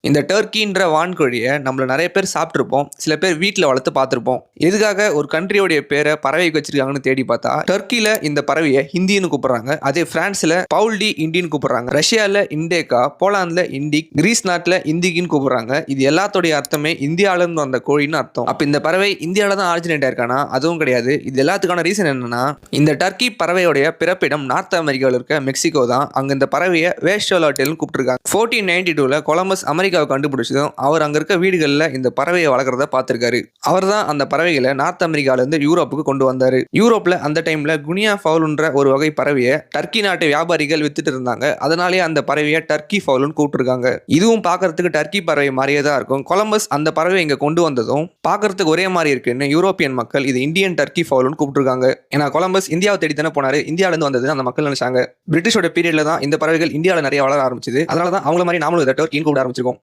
இந்த டர்க்கின்ற வான்கோழியை நம்மள நிறைய பேர் சாப்பிட்டுருப்போம். சில பேர் வீட்டில் வளர்த்து பார்த்துருப்போம். எதுக்காக ஒரு கண்ட்ரியோடைய பேரை பறவைக்கு வச்சிருக்காங்கன்னு தேடி பார்த்தா, டர்க்கியில் இந்த பறவையை ஹிந்தின்னு கூப்பிடுறாங்க. அதே பிரான்ஸில் பவுல்டி இண்டின்னு கூப்பிடுறாங்க. ரஷ்யாவில் இண்டேக்கா, போலாந்தில் இண்டிக், கிரீஸ் நாட்டில் இந்திகின்னு கூப்பிடுறாங்க. இது எல்லாத்தோடைய அர்த்தமே இந்தியாவிலேருந்து வந்த கோழின்னு அர்த்தம். அப்போ இந்த பறவை இந்தியாவில் தான் ஆரிஜினேட் ஆயிருக்கானா? அதுவும் கிடையாது. இது எல்லாத்துக்கான ரீசன் என்னன்னா, இந்த டர்க்கி பறவையோடைய பிறப்பிடம் நார்த் அமெரிக்காவில் இருக்க மெக்சிகோ தான். அங்கே இந்த பறவையை வேஸ்டோலாட்டேல்னு கூப்பிட்டுருக்காங்க. 1492 கொலம்பஸ் அமெரிக்காவை கண்டுபிடிச்சதும் அவர் அங்க இருக்க வீடுகளில் இந்த பறவையை வளர்க்குறத பார்த்திருக்காரு. அவர் தான் அந்த பறவைகளை நார்த் அமெரிக்கால இருந்து யூரோப்புக்கு கொண்டு வந்தாரு. யூரோப்ல அந்த டைம்ல குனியா ஃபவுல்ன்ற ஒரு வகை பறவையை டர்க்கி நாட்டு வியாபாரிகள் வித்துட்டு இருந்தாங்க. அதனாலேயே அந்த பறவையை டர்க்கி ஃபவுல்னு கூப்பிட்டுருக்காங்க. இதுவும் பார்க்கறதுக்கு டர்க்கி பறவை மாதிரியே தான் இருக்கும். கொலம்பஸ் அந்த பறவை இங்க கொண்டு வந்ததும் பார்க்கறதுக்கு ஒரே மாதிரி இருக்குன்னு யூரோப்பியன் மக்கள் இது இந்தியன் டர்க்கி ஃபவுல்னு கூப்பிட்டுருக்காங்க. ஏன்னா கொலம்பஸ் இந்தியாவை தேடி தானே போனாரு. இந்தியாவில இருந்து வந்தது அந்த மக்கள் நினைச்சாங்க. பிரிட்டிஷோட பீரியட்ல தான் இந்த பறவைகள் இந்தியாவில் நிறைய வளர ஆரம்பிச்சது. அதனால தான் அவங்கள மாதிரி நாமளும் இதை டர்க்கின்னு கூப்பிட ஆரம்பிச்சிருக்கோம்.